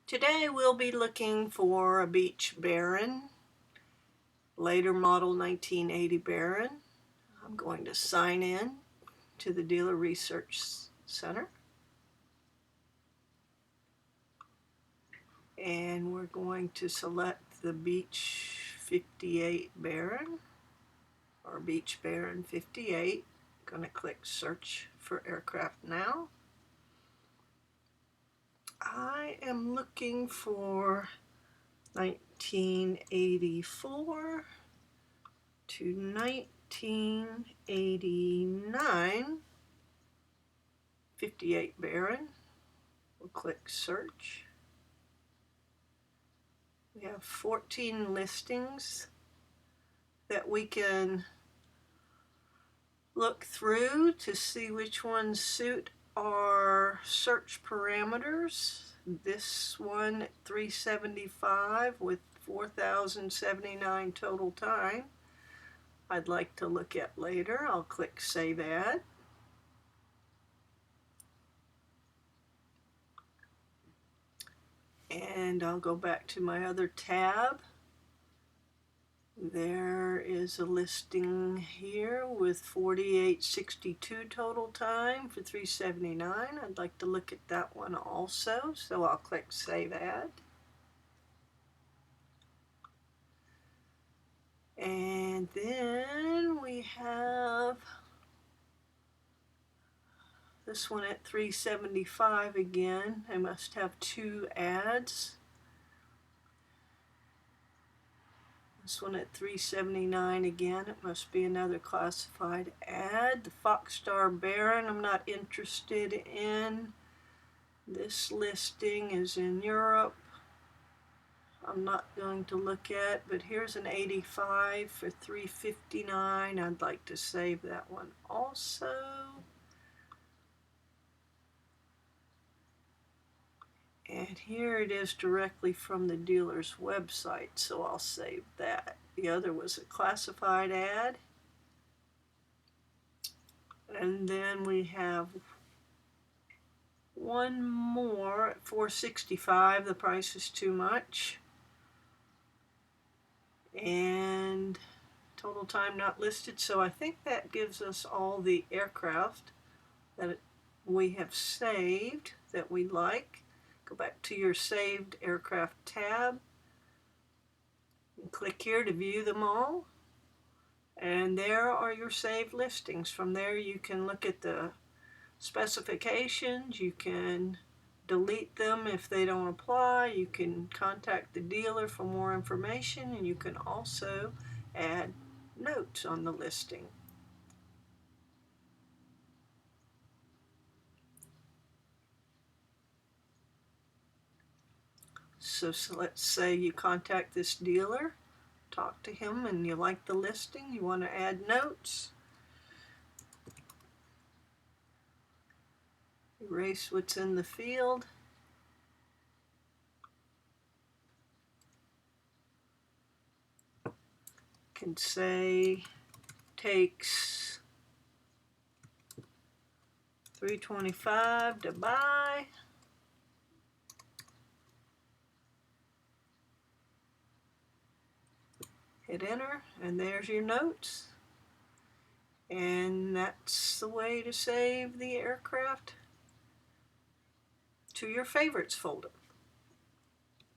Today we'll be looking for a Beech Baron, later model 1980 Baron. I'm going to sign in to the Dealer Research Center. And we're going to select the Beech 58 Baron, or Beech Baron 58. I'm going to click Search for Aircraft now. I am looking for 1984 to 1989 58 Baron. We'll click Search. We have 14 listings that we can look through to see which ones suit our search parameters. This one at 375 with 4,079 total time I'd like to look at later. I'll click Save Ad. And I'll go back to my other tab. There is a listing here with 4862 total time for 379. I'd like to look at that one also, so I'll click Save Ad. And then we have this one at 375 again. I must have two ads. This one at 379 again. It must be another classified ad. The Foxstar Baron I'm not interested in. This listing is in Europe. I'm not going to look at, but here's an 85 for 359. I'd like to save that one also. And here it is directly from the dealer's website, so I'll save that. The other was a classified ad. And then we have one more at 465. The price is too much. And total time not listed, so I think that gives us all the aircraft that we have saved that we like. Go back to your Saved Aircraft tab and click here to view them all. And there are your saved listings. From there you can look at the specifications, you can delete them if they don't apply, you can contact the dealer for more information, and you can also add notes on the listing. So let's say you contact this dealer, talk to him, and you like the listing, you want to add notes. Erase what's in the field. Can say takes 325 to buy. Hit enter, and there's your notes. And that's the way to save the aircraft to your favorites folder.